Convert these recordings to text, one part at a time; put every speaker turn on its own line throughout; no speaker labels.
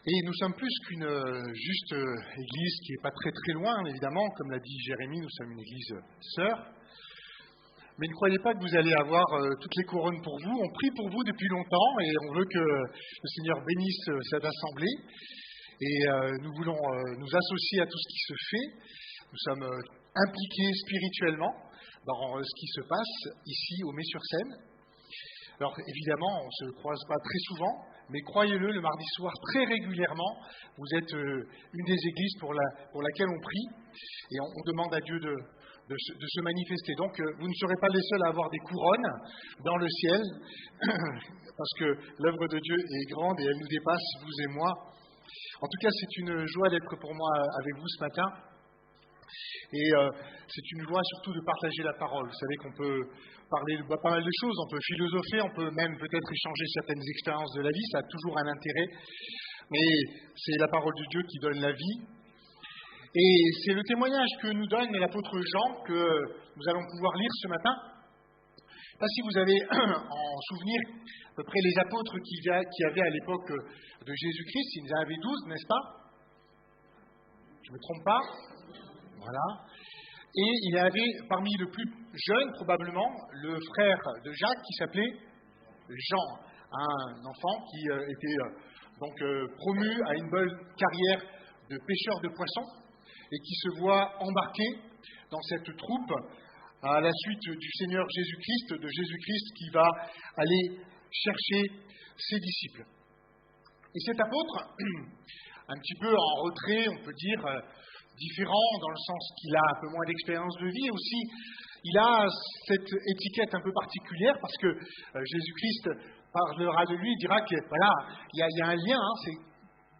Et nous sommes plus qu'une juste église qui n'est pas très très loin, évidemment. Comme l'a dit Jérémie, nous sommes une église sœur. Mais ne croyez pas que vous allez avoir toutes les couronnes pour vous. On prie pour vous depuis longtemps et on veut que le Seigneur bénisse cette assemblée. Et nous voulons nous associer à tout ce qui se fait. Nous sommes impliqués spirituellement dans ce qui se passe ici au Mets-sur-Seine. Alors évidemment, on ne se croise pas très souvent, mais croyez-le, le mardi soir, très régulièrement, vous êtes une des églises pour laquelle on prie et on demande à Dieu de se manifester. Donc vous ne serez pas les seuls à avoir des couronnes dans le ciel, parce que l'œuvre de Dieu est grande et elle nous dépasse, vous et moi. En tout cas, c'est une joie d'être pour moi avec vous ce matin. Et c'est une joie surtout de partager la parole. Vous savez qu'on peut parler de pas mal de choses, on peut philosopher, on peut même peut-être échanger certaines expériences de la vie, ça a toujours un intérêt. Mais c'est la parole de Dieu qui donne la vie. Et c'est le témoignage que nous donne l'apôtre Jean que nous allons pouvoir lire ce matin. Je ne sais pas si vous avez en souvenir à peu près les apôtres qu'il y avait à l'époque de Jésus-Christ. Il y en avait 12, n'est-ce pas? Je ne me trompe pas? Voilà. Et il y avait parmi le plus jeune, probablement, le frère de Jacques qui s'appelait Jean, un enfant qui était donc promu à une bonne carrière de pêcheur de poissons et qui se voit embarqué dans cette troupe à la suite du Seigneur Jésus-Christ, de Jésus-Christ qui va aller chercher ses disciples. Et cet apôtre, un petit peu en retrait, on peut dire, différent dans le sens qu'il a un peu moins d'expérience de vie aussi, il a cette étiquette un peu particulière parce que Jésus-Christ parlera de lui, il dira que voilà, il y a un lien, c'est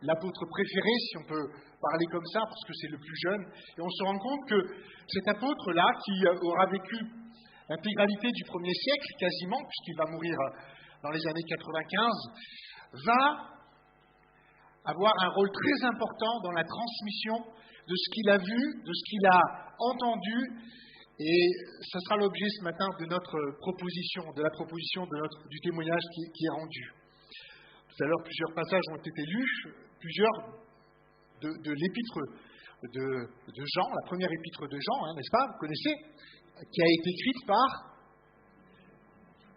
l'apôtre préféré si on peut parler comme ça parce que c'est le plus jeune, et on se rend compte que cet apôtre-là qui aura vécu l'intégralité du 1er siècle quasiment, puisqu'il va mourir dans les années 95, va avoir un rôle très important dans la transmission de ce qu'il a vu, de ce qu'il a entendu, et ce sera l'objet ce matin de notre proposition, de la proposition du témoignage qui est rendu. Tout à l'heure, plusieurs passages ont été lus, plusieurs de l'épître de Jean, la première épître de Jean, n'est-ce pas, vous connaissez, qui a été écrite par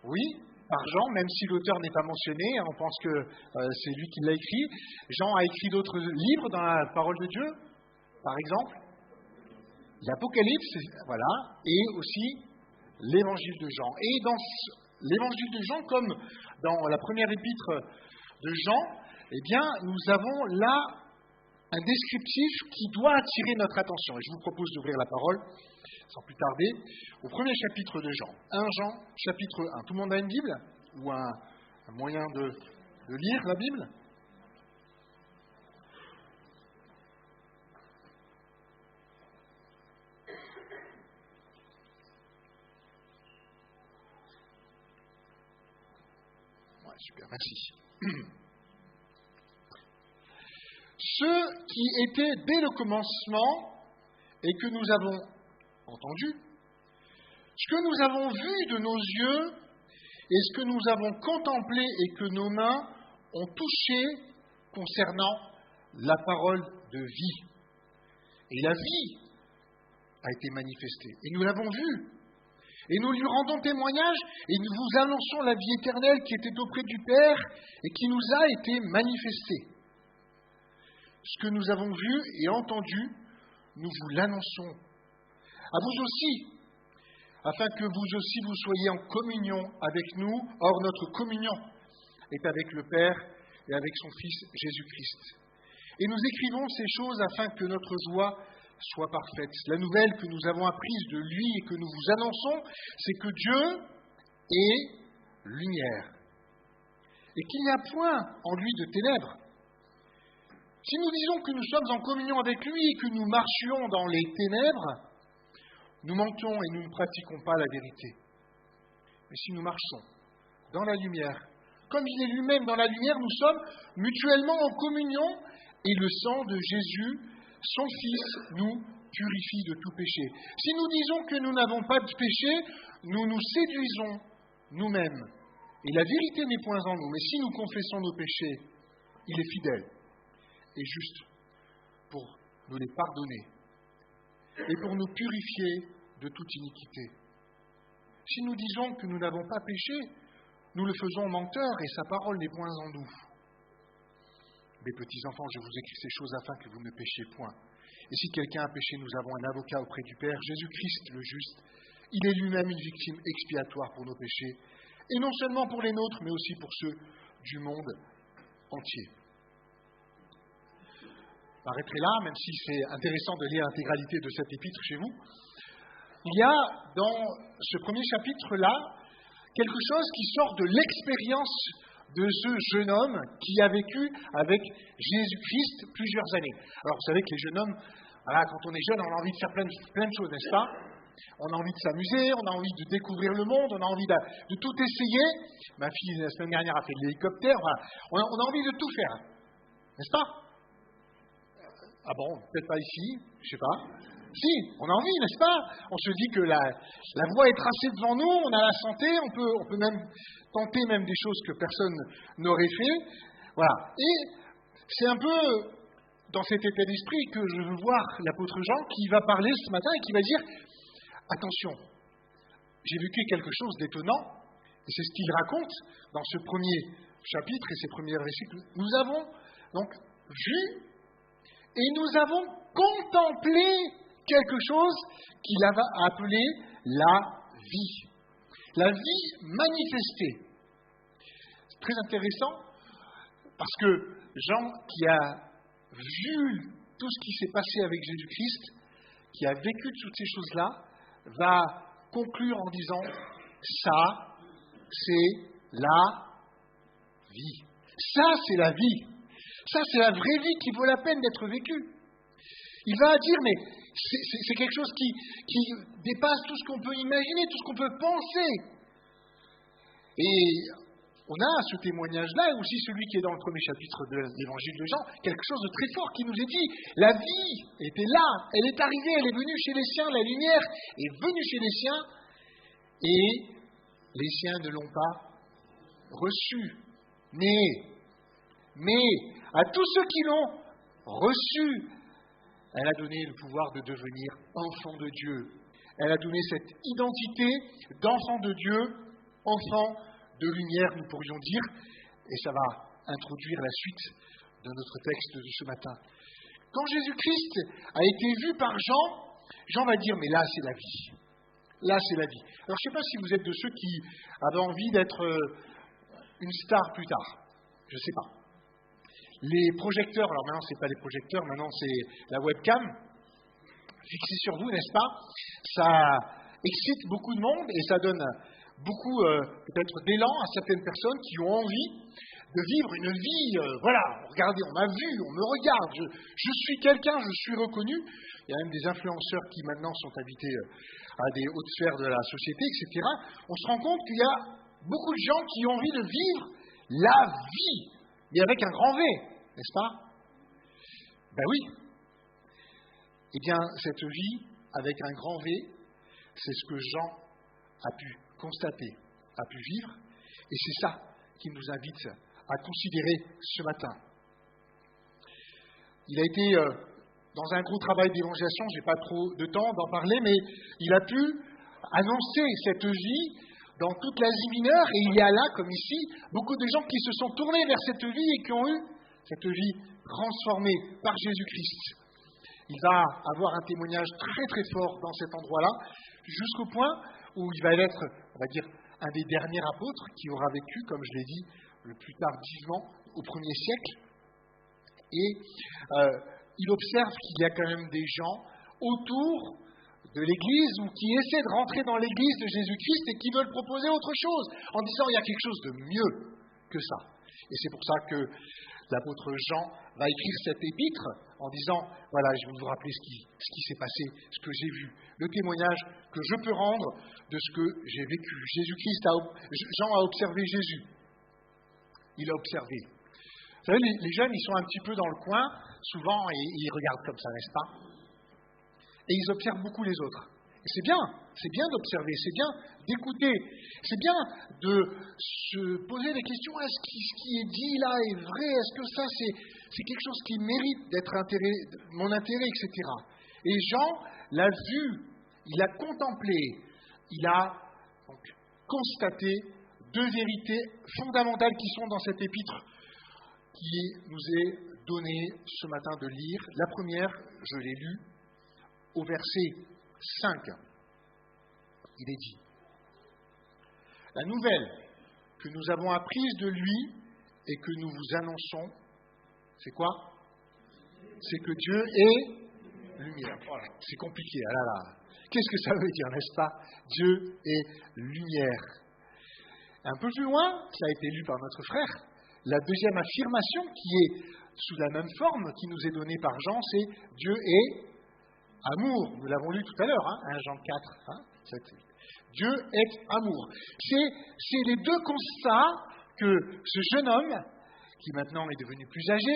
Jean, même si l'auteur n'est pas mentionné, on pense que c'est lui qui l'a écrit. Jean a écrit d'autres livres dans la parole de Dieu, par exemple, l'Apocalypse, voilà, et aussi l'Évangile de Jean. Et dans l'Évangile de Jean, comme dans la première épître de Jean, eh bien, nous avons là un descriptif qui doit attirer notre attention. Et je vous propose d'ouvrir la parole, sans plus tarder, au premier chapitre de Jean. 1 Jean, chapitre 1. Tout le monde a une Bible? Ou un moyen de lire la Bible? Super, merci. Ce qui était dès le commencement et que nous avons entendu, ce que nous avons vu de nos yeux et ce que nous avons contemplé et que nos mains ont touché concernant la parole de vie. Et la vie a été manifestée et nous l'avons vue. Et nous lui rendons témoignage et nous vous annonçons la vie éternelle qui était auprès du Père et qui nous a été manifestée. Ce que nous avons vu et entendu, nous vous l'annonçons. À vous aussi, afin que vous aussi vous soyez en communion avec nous. Or, notre communion est avec le Père et avec son Fils Jésus-Christ. Et nous écrivons ces choses afin que notre joie soit parfaite. La nouvelle que nous avons apprise de lui et que nous vous annonçons, c'est que Dieu est lumière et qu'il n'y a point en lui de ténèbres. Si nous disons que nous sommes en communion avec lui et que nous marchions dans les ténèbres, nous mentions et nous ne pratiquons pas la vérité. Mais si nous marchons dans la lumière, comme il est lui-même dans la lumière, nous sommes mutuellement en communion et le sang de Jésus, son Fils, nous purifie de tout péché. Si nous disons que nous n'avons pas de péché, nous nous séduisons nous-mêmes. Et la vérité n'est point en nous. Mais si nous confessons nos péchés, il est fidèle est juste pour nous les pardonner et pour nous purifier de toute iniquité. Si nous disons que nous n'avons pas péché, nous le faisons menteur et sa parole n'est point en nous. Mes petits enfants, je vous écris ces choses afin que vous ne péchiez point. Et si quelqu'un a péché, nous avons un avocat auprès du Père, Jésus-Christ le juste. Il est lui-même une victime expiatoire pour nos péchés, et non seulement pour les nôtres, mais aussi pour ceux du monde entier. J'arrêterai là, même si c'est intéressant de lire l'intégralité de cet épître chez vous. Il y a dans ce premier chapitre-là quelque chose qui sort de l'expérience de ce jeune homme qui a vécu avec Jésus-Christ plusieurs années. Alors vous savez que les jeunes hommes, voilà, quand on est jeune, on a envie de faire plein de choses, n'est-ce pas? On a envie de s'amuser, on a envie de découvrir le monde, on a envie de tout essayer. Ma fille, la semaine dernière, a fait de l'hélicoptère. Voilà. On a envie de tout faire, n'est-ce pas? Ah bon, peut-être pas ici, je sais pas. Si, on a envie, n'est-ce pas? On se dit que la voie est tracée devant nous, on a la santé, on peut même tenter même des choses que personne n'aurait fait. Voilà. Et c'est un peu dans cet état d'esprit que je veux voir l'apôtre Jean qui va parler ce matin et qui va dire « Attention, j'ai vécu quelque chose d'étonnant, et c'est ce qu'il raconte dans ce premier chapitre et ces premiers versets. Nous avons donc vu et nous avons contemplé quelque chose qu'il a appelé la vie. La vie manifestée. C'est très intéressant parce que Jean, qui a vu tout ce qui s'est passé avec Jésus-Christ, qui a vécu toutes ces choses-là, va conclure en disant « ça, c'est la vie. Ça, c'est la vie. Ça, c'est la vraie vie qui vaut la peine d'être vécue. » Il va dire « mais c'est quelque chose qui dépasse tout ce qu'on peut imaginer, tout ce qu'on peut penser. » Et on a ce témoignage-là, et aussi celui qui est dans le premier chapitre de l'évangile de Jean, quelque chose de très fort qui nous est dit. La vie était là, elle est arrivée, elle est venue chez les siens, la lumière est venue chez les siens, et les siens ne l'ont pas reçue. Mais à tous ceux qui l'ont reçue, elle a donné le pouvoir de devenir enfant de Dieu. Elle a donné cette identité d'enfant de Dieu, enfant de lumière, nous pourrions dire, et ça va introduire la suite de notre texte de ce matin. Quand Jésus-Christ a été vu par Jean, Jean va dire, mais là c'est la vie. Là c'est la vie. Alors je ne sais pas si vous êtes de ceux qui avaient envie d'être une star plus tard. Je ne sais pas. Les projecteurs, alors maintenant c'est pas des projecteurs, maintenant c'est la webcam, fixée sur vous, n'est-ce pas? Ça excite beaucoup de monde et ça donne beaucoup peut-être d'élan à certaines personnes qui ont envie de vivre une vie, voilà, regardez, on m'a vu, on me regarde, je suis quelqu'un, je suis reconnu. Il y a même des influenceurs qui maintenant sont invités à des hautes sphères de la société, etc. On se rend compte qu'il y a beaucoup de gens qui ont envie de vivre la vie, mais avec un grand V, n'est-ce pas? Ben oui. Eh bien, cette vie avec un grand V, c'est ce que Jean a pu constater, a pu vivre, et c'est ça qui nous invite à considérer ce matin. Il a été dans un gros travail d'évangélisation, je n'ai pas trop de temps d'en parler, mais il a pu annoncer cette vie dans toute l'Asie mineure, et il y a là, comme ici, beaucoup de gens qui se sont tournés vers cette vie et qui ont eu cette vie transformée par Jésus-Christ. Il va avoir un témoignage très très fort dans cet endroit-là, jusqu'au point où il va être, on va dire, un des derniers apôtres qui aura vécu, comme je l'ai dit, le plus tardivement, au 1er siècle. Et il observe qu'il y a quand même des gens autour de l'Église ou qui essaient de rentrer dans l'Église de Jésus-Christ et qui veulent proposer autre chose, en disant il y a quelque chose de mieux que ça. Et c'est pour ça que l'apôtre Jean va écrire cet épître en disant, voilà, je vais vous rappeler ce qui s'est passé, ce que j'ai vu, le témoignage que je peux rendre de ce que j'ai vécu. Jean a observé Jésus. Il a observé. Vous savez, les jeunes, ils sont un petit peu dans le coin, souvent, et ils regardent comme ça, n'est-ce pas? Et ils observent beaucoup les autres. Et c'est bien d'observer, c'est bien d'écouter, c'est bien de se poser des questions. Est-ce que ce qui est dit là est vrai? Est-ce que ça, c'est quelque chose qui mérite d'être mon intérêt, etc. Et Jean l'a vu, il a contemplé, il a donc constaté deux vérités fondamentales qui sont dans cette épître qui nous est donnée ce matin de lire. La première, je l'ai lue, au verset 5. Il est dit: la nouvelle que nous avons apprise de lui et que nous vous annonçons, c'est quoi? C'est que Dieu est lumière. Voilà, c'est compliqué. Ah là là. Qu'est-ce que ça veut dire, n'est-ce pas? Dieu est lumière. Un peu plus loin, ça a été lu par notre frère, la deuxième affirmation qui est sous la même forme qui nous est donnée par Jean, c'est Dieu est amour. Nous l'avons lu tout à l'heure, 1 Jean 4, 7. Dieu est amour. C'est les deux constats que ce jeune homme, qui maintenant est devenu plus âgé,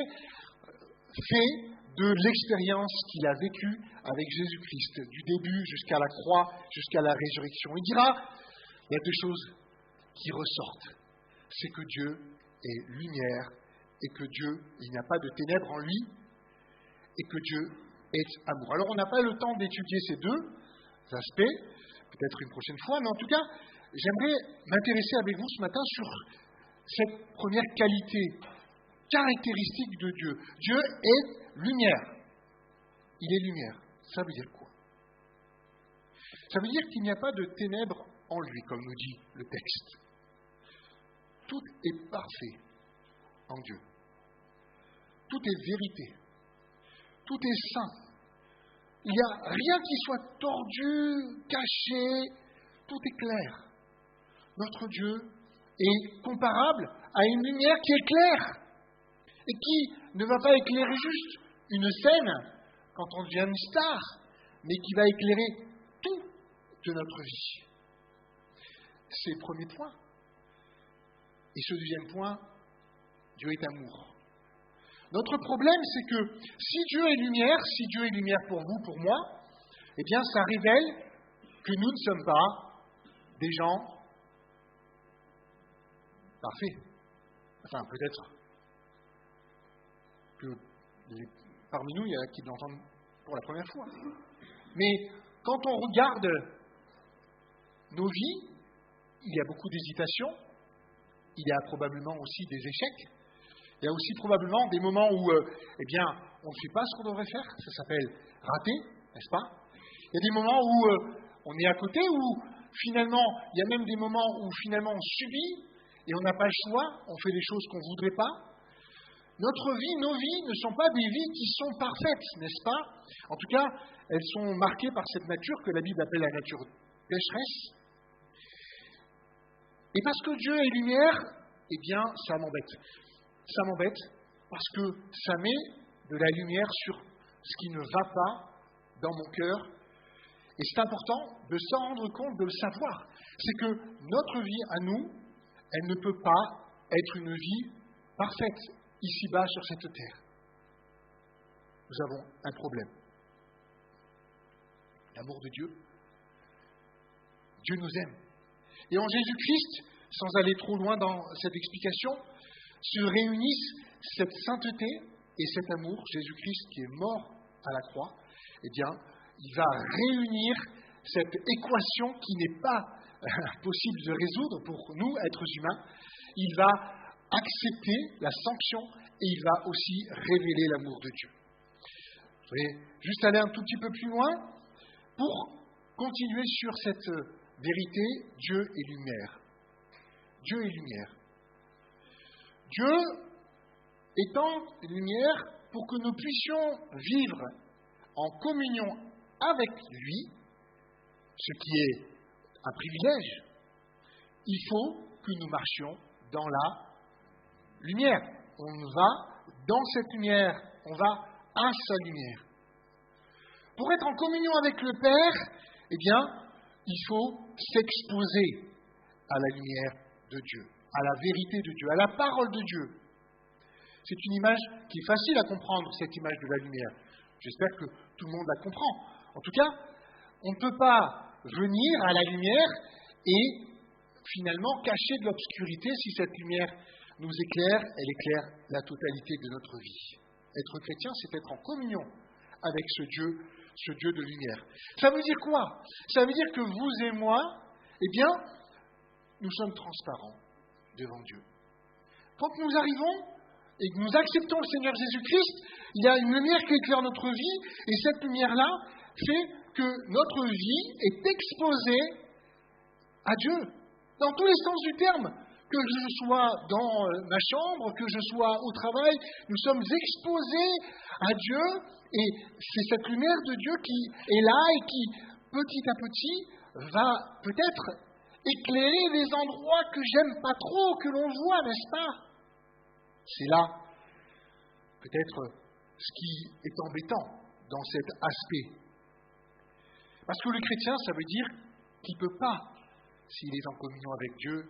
fait de l'expérience qu'il a vécue avec Jésus-Christ, du début jusqu'à la croix, jusqu'à la résurrection. Il dira, il y a deux choses qui ressortent. C'est que Dieu est lumière et que Dieu, il n'y a pas de ténèbres en lui et que Dieu est amour. Alors on n'a pas le temps d'étudier ces deux aspects, peut-être une prochaine fois, mais en tout cas, j'aimerais m'intéresser avec vous ce matin sur cette première qualité caractéristique de Dieu. Dieu est lumière. Il est lumière. Ça veut dire quoi? Ça veut dire qu'il n'y a pas de ténèbres en lui, comme nous dit le texte. Tout est parfait en Dieu. Tout est vérité. Tout est saint. Il n'y a rien qui soit tordu, caché. Tout est clair. Notre Dieu est comparable à une lumière qui éclaire et qui ne va pas éclairer juste une scène quand on devient une star, mais qui va éclairer tout de notre vie. C'est le premier point. Et ce deuxième point, Dieu est amour. Notre problème, c'est que si Dieu est lumière pour vous, pour moi, eh bien, ça révèle que nous ne sommes pas des gens parfaits. Enfin, peut-être que parmi nous, il y en a qui l'entendent pour la première fois. Mais quand on regarde nos vies, il y a beaucoup d'hésitations, il y a probablement aussi des échecs, il y a aussi probablement des moments où eh bien, on ne fait pas ce qu'on devrait faire, ça s'appelle rater, n'est-ce pas? Il y a des moments où on est à côté, où finalement, il y a même des moments où finalement on subit et on n'a pas le choix, on fait des choses qu'on ne voudrait pas. Notre vie, nos vies ne sont pas des vies qui sont parfaites, n'est-ce pas? En tout cas, elles sont marquées par cette nature que la Bible appelle la nature pécheresse. Et parce que Dieu est lumière, eh bien, ça m'embête. Ça m'embête parce que ça met de la lumière sur ce qui ne va pas dans mon cœur. Et c'est important de s'en rendre compte, de le savoir. C'est que notre vie à nous, elle ne peut pas être une vie parfaite ici-bas sur cette terre. Nous avons un problème. L'amour de Dieu. Dieu nous aime. Et en Jésus-Christ, sans aller trop loin dans cette explication, se réunissent cette sainteté et cet amour. Jésus-Christ qui est mort à la croix, eh bien, il va réunir cette équation qui n'est pas possible de résoudre pour nous, êtres humains. Il va accepter la sanction et il va aussi révéler l'amour de Dieu. Je vais juste aller un tout petit peu plus loin pour continuer sur cette vérité. Dieu est lumière. Dieu est lumière. Dieu étant lumière pour que nous puissions vivre en communion avec lui, ce qui est un privilège, il faut que nous marchions dans la lumière. On va dans cette lumière, on va à sa lumière. Pour être en communion avec le Père, eh bien, il faut s'exposer à la lumière de Dieu, à la vérité de Dieu, à la parole de Dieu. C'est une image qui est facile à comprendre, cette image de la lumière. J'espère que tout le monde la comprend. En tout cas, On ne peut pas venir à la lumière et finalement cacher de l'obscurité. Si cette lumière nous éclaire, elle éclaire la totalité de notre vie. Être chrétien, c'est être en communion avec ce Dieu de lumière. Ça veut dire quoi? Ça veut dire que vous et moi, eh bien, nous sommes transparents devant Dieu. Quand nous arrivons et que nous acceptons le Seigneur Jésus-Christ, il y a une lumière qui éclaire notre vie, et cette lumière-là fait que notre vie est exposée à Dieu, dans tous les sens du terme. Que je sois dans ma chambre, que je sois au travail, nous sommes exposés à Dieu, et c'est cette lumière de Dieu qui est là et qui, petit à petit, va peut-être éclairer les endroits que j'aime pas trop, que l'on voit, n'est-ce pas? C'est là, peut-être, ce qui est embêtant dans cet aspect. Parce que le chrétien, ça veut dire qu'il ne peut pas, s'il est en communion avec Dieu,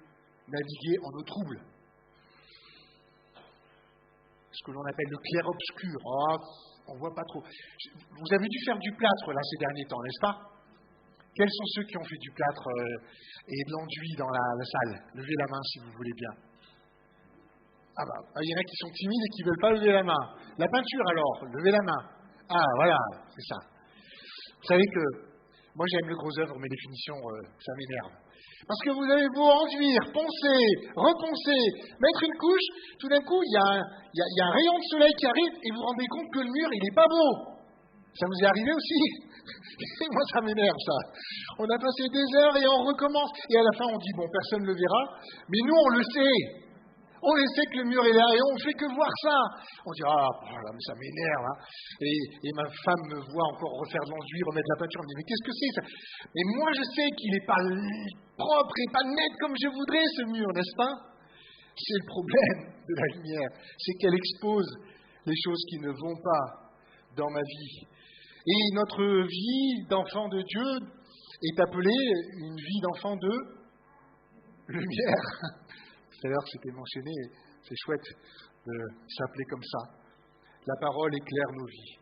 naviguer en eau trouble. Ce que l'on appelle le clair-obscur. Oh, on ne voit pas trop. Vous avez dû faire du plâtre, là, ces derniers temps, n'est-ce pas? Quels sont ceux qui ont fait du plâtre et de l'enduit dans la salle? Levez la main si vous voulez bien. Ah bah, il y en a qui sont timides et qui ne veulent pas lever la main. La peinture alors, levez la main. Ah, voilà, c'est ça. Vous savez que moi j'aime le gros œuvre, mais les finitions, ça m'énerve. Parce que vous avez beau enduire, poncer, reponcer, mettre une couche, tout d'un coup, il y a un rayon de soleil qui arrive et vous vous rendez compte que le mur, il n'est pas beau. Ça vous est arrivé aussi? Moi, ça m'énerve, ça. On a passé des heures et on recommence. Et à la fin, on dit, bon, personne ne le verra. Mais nous, on le sait. On le sait que le mur est là et on ne fait que voir ça. On dit, ah, mais ça m'énerve. Hein. Et ma femme me voit encore refaire de l'enduit, remettre de la peinture. Elle me dit, mais qu'est-ce que c'est ça? Mais moi, je sais qu'il n'est pas propre et pas net comme je voudrais, ce mur, n'est-ce pas? C'est le problème de la lumière. C'est qu'elle expose les choses qui ne vont pas dans ma vie. Et notre vie d'enfant de Dieu est appelée une vie d'enfant de lumière. Tout à l'heure, c'était mentionné, c'est chouette de s'appeler comme ça. La parole éclaire nos vies.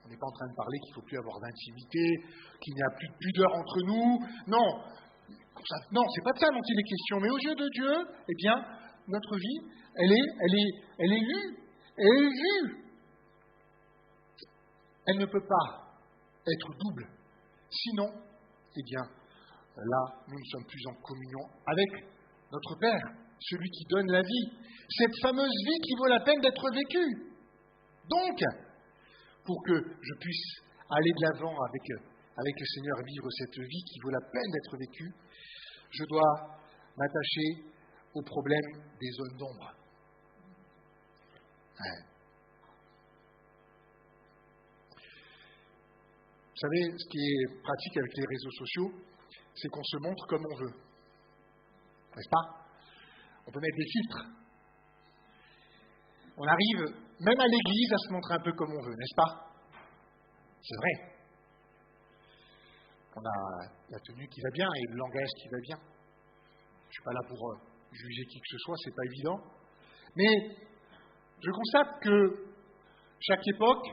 On n'est pas en train de parler qu'il ne faut plus avoir d'intimité, qu'il n'y a plus de pudeur entre nous. Non, c'est pas de ça dont il est question. Mais aux yeux de Dieu, eh bien, notre vie, elle est lue, elle est vue. Elle ne peut pas être double. Sinon, eh bien, là, nous ne sommes plus en communion avec notre Père, celui qui donne la vie. Cette fameuse vie qui vaut la peine d'être vécue. Donc, pour que je puisse aller de l'avant avec le Seigneur, vivre cette vie qui vaut la peine d'être vécue, je dois m'attacher au problème des zones d'ombre. Ouais. Vous savez, ce qui est pratique avec les réseaux sociaux, c'est qu'on se montre comme on veut. N'est-ce pas? On peut mettre des filtres. On arrive, même à l'église, à se montrer un peu comme on veut, n'est-ce pas? C'est vrai. On a la tenue qui va bien et le langage qui va bien. Je ne suis pas là pour juger qui que ce soit, c'est pas évident. Mais je constate que chaque époque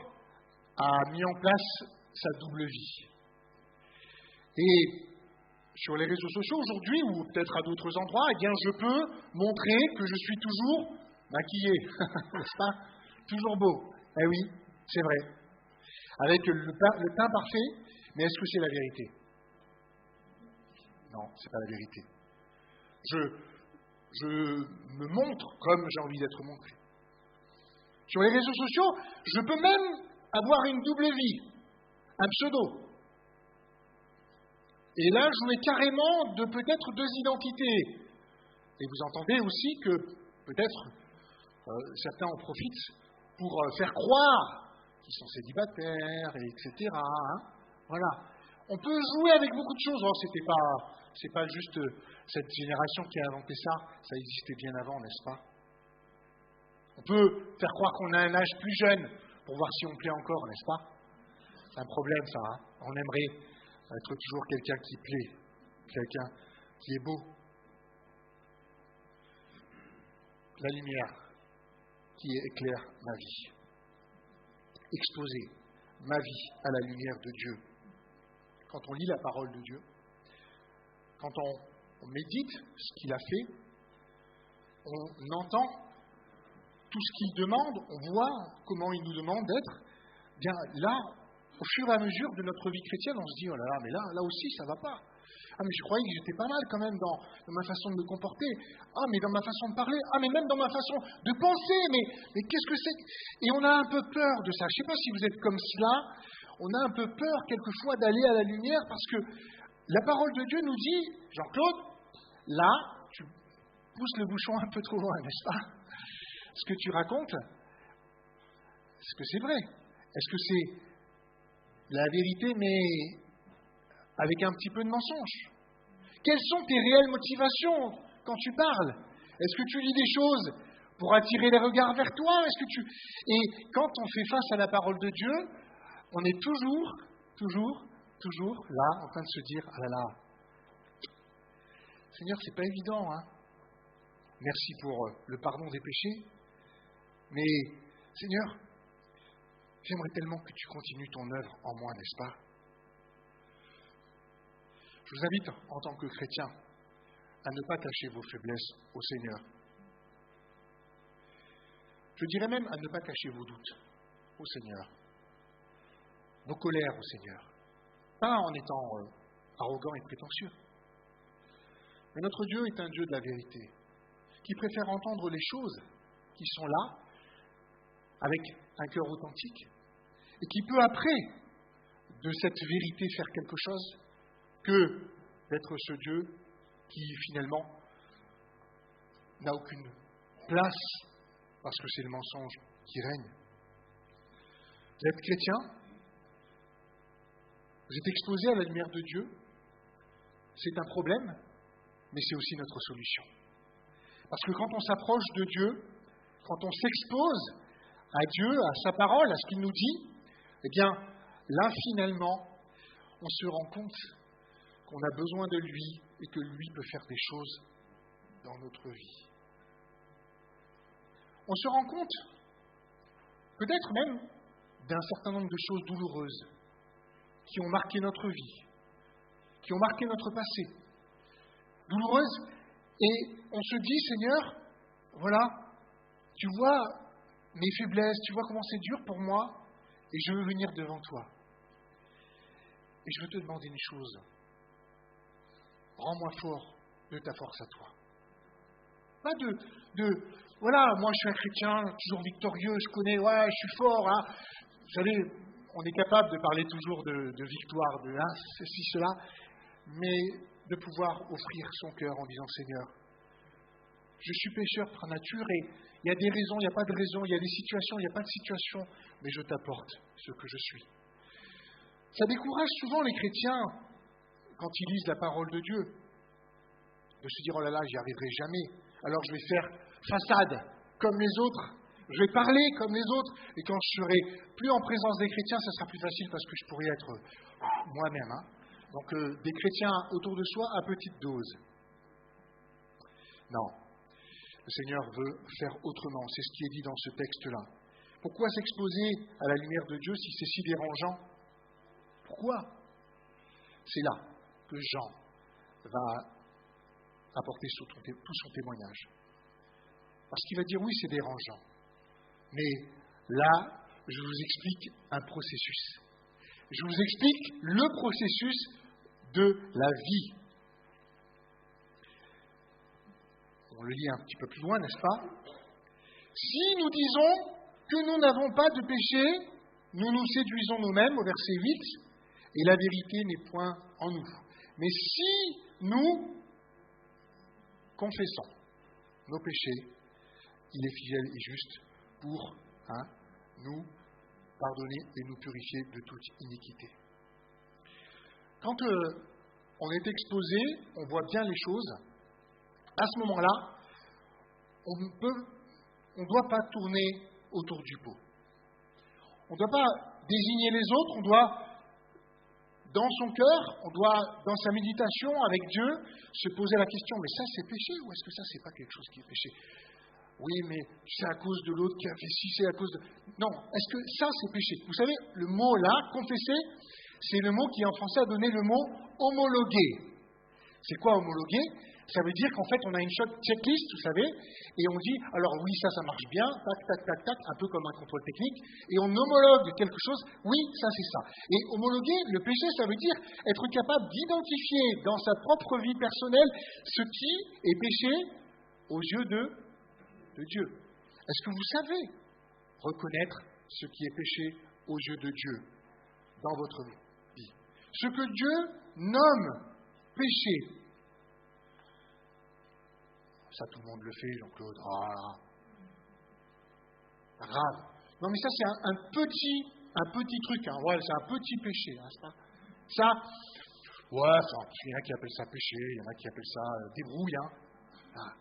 a mis en place sa double vie. Et sur les réseaux sociaux aujourd'hui, ou peut-être à d'autres endroits, eh bien, je peux montrer que je suis toujours maquillé, n'est-ce pas? Toujours beau. Eh oui, c'est vrai. Avec le teint parfait, mais est-ce que c'est la vérité? Non, c'est pas la vérité. Je me montre comme j'ai envie d'être montré. Sur les réseaux sociaux, je peux même avoir une double vie, un pseudo. Et là, jouer carrément de peut-être deux identités. Et vous entendez aussi que peut-être certains en profitent pour faire croire qu'ils sont célibataires, etc. Hein. Voilà. On peut jouer avec beaucoup de choses. Oh, c'est pas juste cette génération qui a inventé ça. Ça existait bien avant, n'est-ce pas? On peut faire croire qu'on a un âge plus jeune pour voir si on plaît encore, n'est-ce pas? C'est un problème, ça. Hein. On aimerait être toujours quelqu'un qui plaît, quelqu'un qui est beau. La lumière qui éclaire ma vie. Exposer ma vie à la lumière de Dieu quand on lit la parole de Dieu, quand on médite ce qu'il a fait, on entend tout ce qu'il demande, on voit comment il nous demande d'être, bien là, au fur et à mesure de notre vie chrétienne, on se dit, oh là là, mais là aussi, ça va pas. Ah, mais je croyais que j'étais pas mal quand même dans ma façon de me comporter. Ah, mais dans ma façon de parler. Ah, mais même dans ma façon de penser. Mais qu'est-ce que c'est? Et on a un peu peur de ça. Je ne sais pas si vous êtes comme cela. On a un peu peur quelquefois d'aller à la lumière parce que la parole de Dieu nous dit, Jean-Claude, là, tu pousses le bouchon un peu trop loin, n'est-ce pas? Ce que tu racontes, est-ce que c'est vrai? Est-ce que c'est la vérité, mais avec un petit peu de mensonge? Quelles sont tes réelles motivations quand tu parles? Est-ce que tu dis des choses pour attirer les regards vers toi? Et quand on fait face à la parole de Dieu, on est toujours là, en train de se dire, ah là là, Seigneur, c'est pas évident, hein? Merci pour le pardon des péchés, mais Seigneur, j'aimerais tellement que tu continues ton œuvre en moi, n'est-ce pas? Je vous invite, en tant que chrétien, à ne pas cacher vos faiblesses au Seigneur. Je dirais même à ne pas cacher vos doutes au Seigneur, vos colères au Seigneur. Pas en étant arrogant et prétentieux. Mais notre Dieu est un Dieu de la vérité, qui préfère entendre les choses qui sont là, avec un cœur authentique, et qui peut après, de cette vérité, faire quelque chose, que d'être ce Dieu qui, finalement, n'a aucune place, parce que c'est le mensonge qui règne. Vous êtes chrétien, vous êtes exposé à la lumière de Dieu, c'est un problème, mais c'est aussi notre solution. Parce que quand on s'approche de Dieu, quand on s'expose à Dieu, à sa parole, à ce qu'il nous dit, eh bien, là, finalement, on se rend compte qu'on a besoin de lui et que lui peut faire des choses dans notre vie. On se rend compte, peut-être même, d'un certain nombre de choses douloureuses qui ont marqué notre vie, qui ont marqué notre passé. Douloureuses, et on se dit, Seigneur, voilà, tu vois mes faiblesses, tu vois comment c'est dur pour moi, et je veux venir devant toi. Et je veux te demander une chose. Rends-moi fort de ta force à toi. Pas voilà, moi je suis un chrétien, toujours victorieux, je connais, ouais, je suis fort. Hein. Vous savez, on est capable de parler toujours de victoire, de ceci, cela, mais de pouvoir offrir son cœur en disant, Seigneur, je suis pécheur par nature et il y a des raisons, il n'y a pas de raisons, il y a des situations, il n'y a pas de situation, mais je t'apporte ce que je suis. Ça décourage souvent les chrétiens, quand ils lisent la parole de Dieu, de se dire, oh là là, j'y arriverai jamais, alors je vais faire façade comme les autres, je vais parler comme les autres, et quand je serai plus en présence des chrétiens, ça sera plus facile parce que je pourrai être moi-même. Hein. Donc des chrétiens autour de soi à petite dose. Non, le Seigneur veut faire autrement, c'est ce qui est dit dans ce texte-là. Pourquoi s'exposer à la lumière de Dieu si c'est si dérangeant? Pourquoi? C'est là que Jean va apporter tout son témoignage. Parce qu'il va dire, oui, c'est dérangeant. Mais là, je vous explique un processus. Je vous explique le processus de la vie. On le lit un petit peu plus loin, n'est-ce pas? Si nous disons que nous n'avons pas de péché, nous nous séduisons nous-mêmes, au verset 8, et la vérité n'est point en nous. Mais si nous confessons nos péchés, il est fidèle et juste pour nous pardonner et nous purifier de toute iniquité. Quand on est exposé, on voit bien les choses. À ce moment-là, on ne doit pas tourner autour du pot. On ne doit pas désigner les autres, on doit, dans son cœur, on doit, dans sa méditation avec Dieu, se poser la question, mais ça c'est péché ou est-ce que ça c'est pas quelque chose qui est péché? Oui, mais c'est à cause de l'autre qui a fait ci, c'est à cause de... Non, est-ce que ça c'est péché? Vous savez, le mot là, confesser, C'est le mot qui, en français, a donné le mot homologué. C'est quoi homologué? Ça veut dire qu'en fait, on a une checklist, vous savez, et on dit, alors oui, ça marche bien, tac, tac, tac, tac, un peu comme un contrôle technique, et on homologue quelque chose, oui, ça c'est ça. Et homologuer, le péché, ça veut dire être capable d'identifier dans sa propre vie personnelle ce qui est péché aux yeux de Dieu. Est-ce que vous savez reconnaître ce qui est péché aux yeux de Dieu dans votre vie? Ce que Dieu nomme péché. Ça, tout le monde le fait, Jean-Claude. Ah, pas grave. Non, mais ça, c'est un petit truc. Hein. Ouais, c'est un petit péché. Hein, c'est pas... Ça, ouais, il y en a qui appellent ça péché, il y en a qui appellent ça débrouille. Hein. Ah.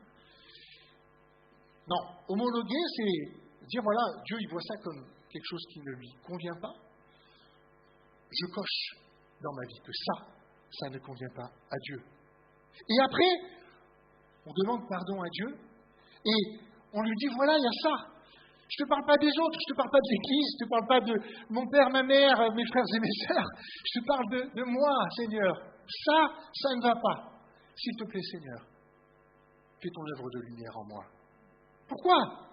Non, homologuer, c'est dire, voilà, Dieu, il voit ça comme quelque chose qui ne lui convient pas. Je coche dans ma vie que ça ne convient pas à Dieu. Et après, on demande pardon à Dieu et on lui dit, voilà, il y a ça. Je ne te parle pas des autres, je ne te parle pas de l'Église, je ne te parle pas de mon père, ma mère, mes frères et mes sœurs. Je te parle de moi, Seigneur. Ça ne va pas. S'il te plaît, Seigneur, fais ton œuvre de lumière en moi. Pourquoi?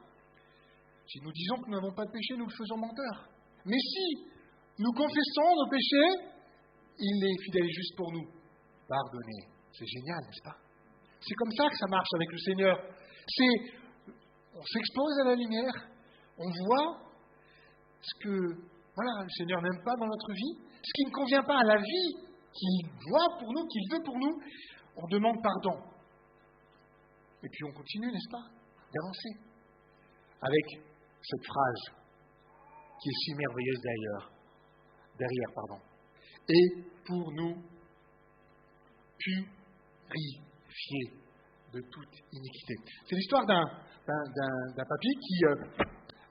Si nous disons que nous n'avons pas de péché, nous le faisons menteur. Mais si nous confessons nos péchés, il est fidèle et juste pour nous pardonner. C'est génial, n'est-ce pas? C'est comme ça que ça marche avec le Seigneur. On s'expose à la lumière, on voit ce que le Seigneur n'aime pas dans notre vie, ce qui ne convient pas à la vie qu'il voit pour nous, qu'il veut pour nous. On demande pardon. Et puis on continue, n'est-ce pas, d'avancer avec cette phrase qui est si merveilleuse derrière. Et pour nous purifier de toute iniquité. C'est l'histoire d'un papy qui a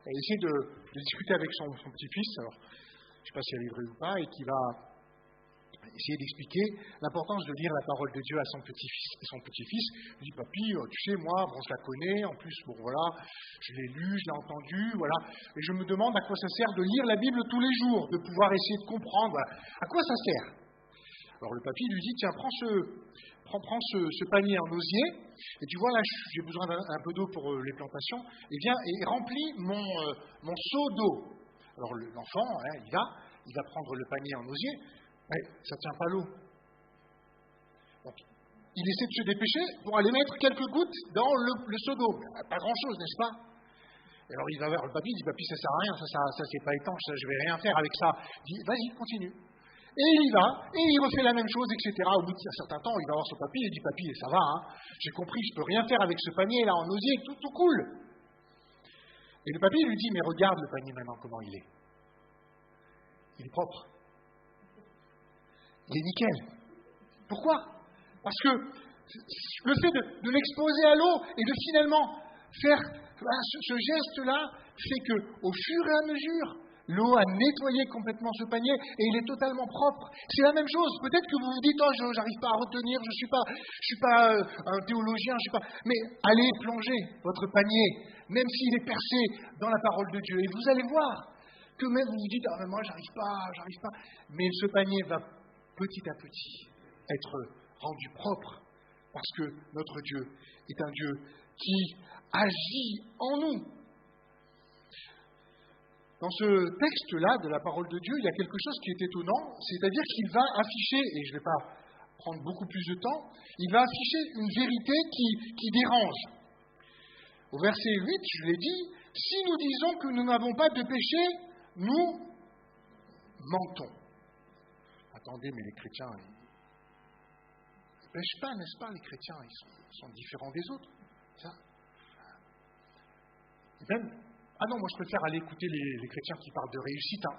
essayé de discuter avec son petit-fils, alors je ne sais pas si elle est vraie ou pas, et qui va essayer d'expliquer l'importance de lire la parole de Dieu à son petit-fils. Il dit, papy, tu sais, moi, bon, je la connais, en plus, bon, voilà, je l'ai lu, je l'ai entendu, voilà, et je me demande à quoi ça sert de lire la Bible tous les jours, de pouvoir essayer de comprendre, voilà. À quoi ça sert? Alors le papy lui dit, tiens, prends ce panier en osier, et tu vois, là, j'ai besoin d'un peu d'eau pour les plantations, et viens et remplis mon seau d'eau. Alors l'enfant, il va prendre le panier en osier, mais ça ne tient pas l'eau. Donc, il essaie de se dépêcher pour aller mettre quelques gouttes dans le seau d'eau. Pas grand-chose, n'est-ce pas? Et alors il va vers le papy, il dit, papy, ça ne sert à rien, ça c'est pas étanche, ça, je ne vais rien faire avec ça. Il dit, vas-y, continue. Et il y va, et il refait la même chose, etc. Au bout d'un certain temps, il va voir son papy, et il dit, papy, ça va, hein, j'ai compris, je ne peux rien faire avec ce panier là en osier, tout coule. Et le papy lui dit, mais regarde le panier maintenant, comment il est. Il est propre. Il est nickel. Pourquoi? Parce que le fait de l'exposer à l'eau et de finalement faire ce geste-là fait qu'au fur et à mesure, l'eau a nettoyé complètement ce panier et il est totalement propre. C'est la même chose. Peut-être que vous vous dites, oh, j'arrive pas à retenir, je suis pas un théologien, mais allez plonger votre panier, même s'il est percé dans la parole de Dieu. Et vous allez voir que même vous vous dites, ah, mais moi j'arrive pas. Mais ce panier va petit à petit être rendu propre parce que notre Dieu est un Dieu qui agit en nous. Dans ce texte-là de la parole de Dieu, il y a quelque chose qui est étonnant, c'est-à-dire qu'il va afficher, et je ne vais pas prendre beaucoup plus de temps, il va afficher une vérité qui dérange. Au verset 8, je l'ai dit, si nous disons que nous n'avons pas de péché, nous mentons. Attendez, mais les chrétiens, ils ne pêchent pas, n'est-ce pas? Les chrétiens, ils sont différents des autres. Ça. Et même, non, moi je préfère aller écouter les chrétiens qui parlent de réussite. Hein.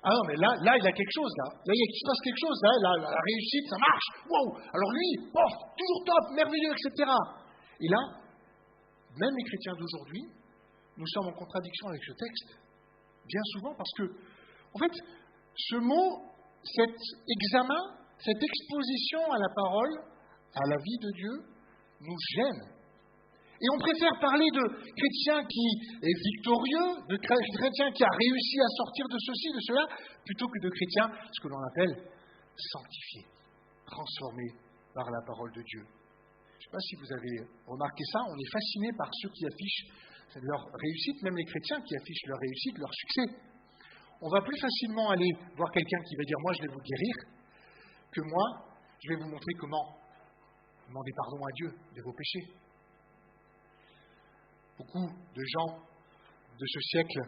Ah non, mais là, il y a quelque chose, là. Là, il se passe quelque chose, là. La réussite, ça marche. Wow. Alors lui, toujours top, merveilleux, etc. Et là, même les chrétiens d'aujourd'hui, nous sommes en contradiction avec ce texte, bien souvent, parce que, en fait, ce mot, cet examen, cette exposition à la parole, à la vie de Dieu, nous gêne. Et on préfère parler de chrétien qui est victorieux, de chrétien qui a réussi à sortir de ceci, de cela, plutôt que de chrétien, ce que l'on appelle sanctifié, transformé par la parole de Dieu. Je ne sais pas si vous avez remarqué ça, on est fasciné par ceux qui affichent leur réussite, même les chrétiens qui affichent leur réussite, leur succès. On va plus facilement aller voir quelqu'un qui va dire « moi je vais vous guérir » que moi je vais vous montrer comment demander pardon à Dieu de vos péchés. Beaucoup de gens de ce siècle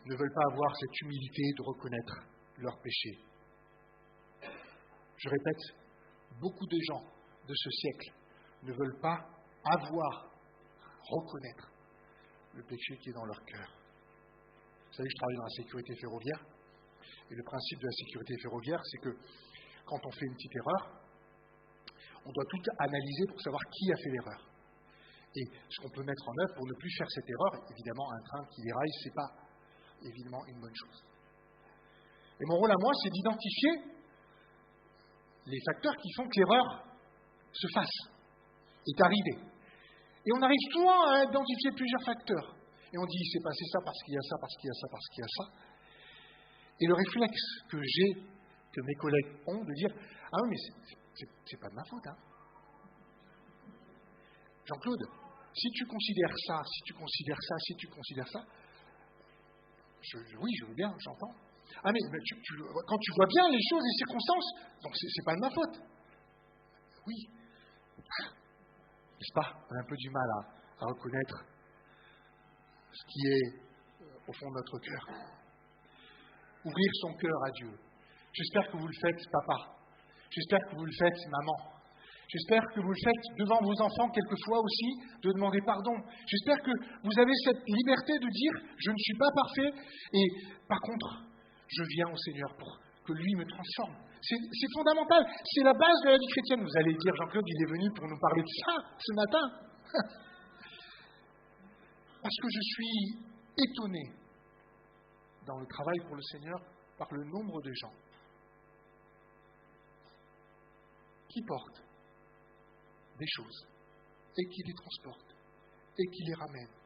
ne veulent pas avoir cette humilité de reconnaître leurs péchés. Je répète, beaucoup de gens de ce siècle ne veulent pas reconnaître le péché qui est dans leur cœur. Vous savez, je travaille dans la sécurité ferroviaire, et le principe de la sécurité ferroviaire, c'est que quand on fait une petite erreur, on doit tout analyser pour savoir qui a fait l'erreur. Et ce qu'on peut mettre en œuvre pour ne plus faire cette erreur, évidemment, un train qui déraille, ce n'est pas évidemment une bonne chose. Et mon rôle à moi, c'est d'identifier les facteurs qui font que l'erreur se fasse, est arrivée. Et on arrive souvent à identifier plusieurs facteurs. Et on dit, il s'est passé ça parce qu'il y a ça, parce qu'il y a ça, parce qu'il y a ça. Et le réflexe que j'ai, que mes collègues ont, de dire, ah oui, mais c'est pas de ma faute, hein. Jean-Claude, si tu considères ça, oui, je veux bien, j'entends. Ah mais quand tu vois bien les choses, les circonstances, donc c'est pas de ma faute. Oui. N'est-ce pas? On a un peu du mal à reconnaître ce qui est au fond de notre cœur. Ouvrir son cœur à Dieu. J'espère que vous le faites, papa. J'espère que vous le faites, maman. J'espère que vous le faites devant vos enfants quelquefois aussi, de demander pardon. J'espère que vous avez cette liberté de dire « je ne suis pas parfait » et par contre, je viens au Seigneur pour que lui me transforme. C'est fondamental, c'est la base de la vie chrétienne. Vous allez dire, Jean-Claude, il est venu pour nous parler de ça ce matin. Parce que je suis étonné dans le travail pour le Seigneur par le nombre de gens qui portent des choses et qui les transportent et qui les ramènent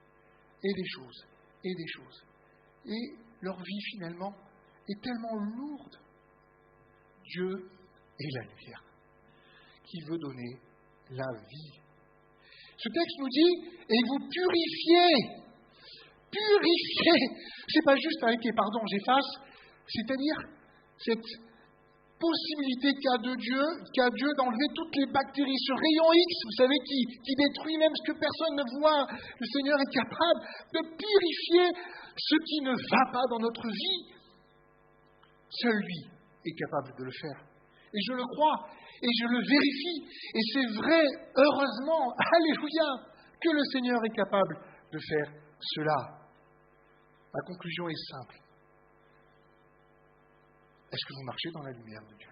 et des choses et des choses. Et leur vie finalement est tellement lourde. Dieu est la lumière qui veut donner la vie. Ce texte nous dit, et vous purifiez. C'est pas juste avec les pardons, j'efface, c'est-à-dire cette possibilité qu'a Dieu d'enlever toutes les bactéries, ce rayon X, vous savez, qui détruit même ce que personne ne voit. Le Seigneur est capable de purifier ce qui ne va pas dans notre vie. Seul lui est capable de le faire. Et je le crois, et je le vérifie. Et c'est vrai, heureusement, alléluia, que le Seigneur est capable de faire cela. La conclusion est simple. Est-ce que vous marchez dans la lumière de Dieu?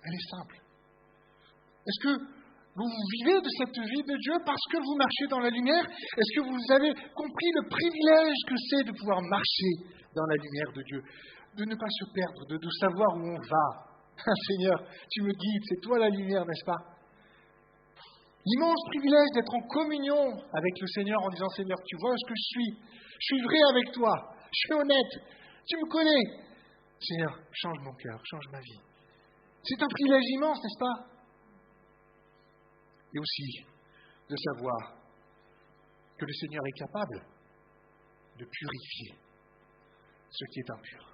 Elle est simple. Est-ce que vous vivez de cette vie de Dieu parce que vous marchez dans la lumière? Est-ce que vous avez compris le privilège que c'est de pouvoir marcher dans la lumière de Dieu? De ne pas se perdre, de savoir où on va. Seigneur, tu me guides, c'est toi la lumière, n'est-ce pas? L'immense privilège d'être en communion avec le Seigneur en disant, Seigneur, tu vois ce que je suis vrai avec toi, je suis honnête, tu me connais. Seigneur, change mon cœur, change ma vie. C'est un privilège immense, n'est-ce pas? Et aussi de savoir que le Seigneur est capable de purifier ce qui est impur.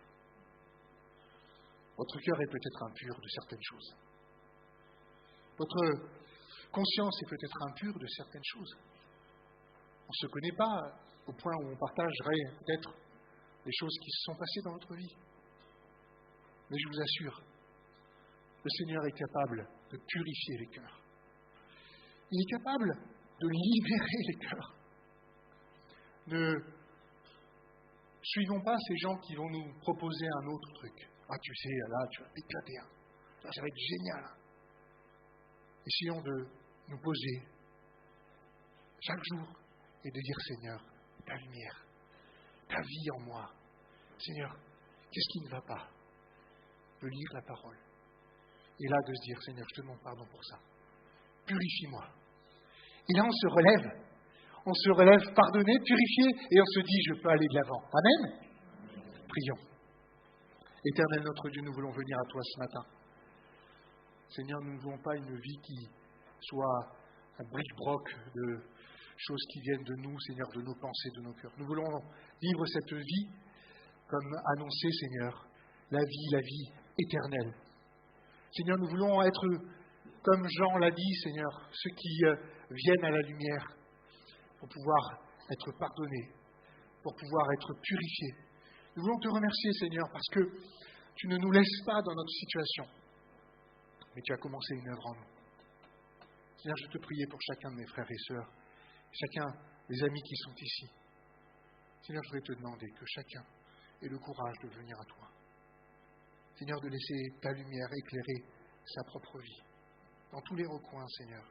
Votre cœur est peut-être impur de certaines choses. Votre conscience est peut-être impure de certaines choses. On ne se connaît pas au point où on partagerait peut-être les choses qui se sont passées dans notre vie. Mais je vous assure, le Seigneur est capable de purifier les cœurs. Il est capable de libérer les cœurs. Ne suivons pas ces gens qui vont nous proposer un autre truc. Ah, tu sais, là, tu vas t'éclater. Hein. Ça va être génial. Essayons de nous poser chaque jour et de dire, Seigneur, ta lumière, ta vie en moi. Seigneur, qu'est-ce qui ne va pas? De lire la parole. Et là, de se dire, Seigneur, je te demande pardon pour ça. Purifie-moi. Et là, on se relève. On se relève pardonné, purifié, et on se dit, je peux aller de l'avant. Amen. Prions. Éternel notre Dieu, nous voulons venir à toi ce matin. Seigneur, nous ne voulons pas une vie qui soit un bric-broc de choses qui viennent de nous, Seigneur, de nos pensées, de nos cœurs. Nous voulons vivre cette vie comme annoncé, Seigneur, la vie éternelle. Seigneur, nous voulons être, comme Jean l'a dit, Seigneur, ceux qui viennent à la lumière pour pouvoir être pardonnés, pour pouvoir être purifiés. Nous voulons te remercier, Seigneur, parce que tu ne nous laisses pas dans notre situation, mais tu as commencé une œuvre en nous. Seigneur, je te priais pour chacun de mes frères et sœurs, chacun des amis qui sont ici. Seigneur, je voudrais te demander que chacun ait le courage de venir à toi. Seigneur, de laisser ta lumière éclairer sa propre vie, dans tous les recoins, Seigneur,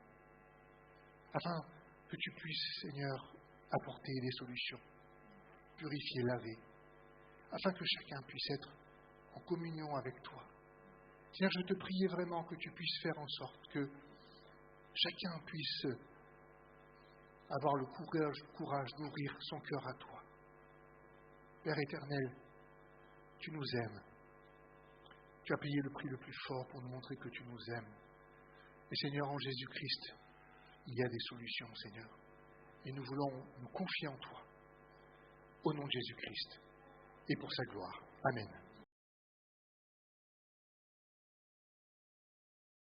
afin que tu puisses, Seigneur, apporter des solutions, purifier, laver, afin que chacun puisse être en communion avec toi. Seigneur, je te prie vraiment que tu puisses faire en sorte que chacun puisse avoir le courage d'ouvrir son cœur à toi. Père éternel, tu nous aimes. Tu as payé le prix le plus fort pour nous montrer que tu nous aimes. Et Seigneur, en Jésus-Christ, il y a des solutions, Seigneur. Et nous voulons nous confier en toi, au nom de Jésus-Christ, et pour sa gloire. Amen.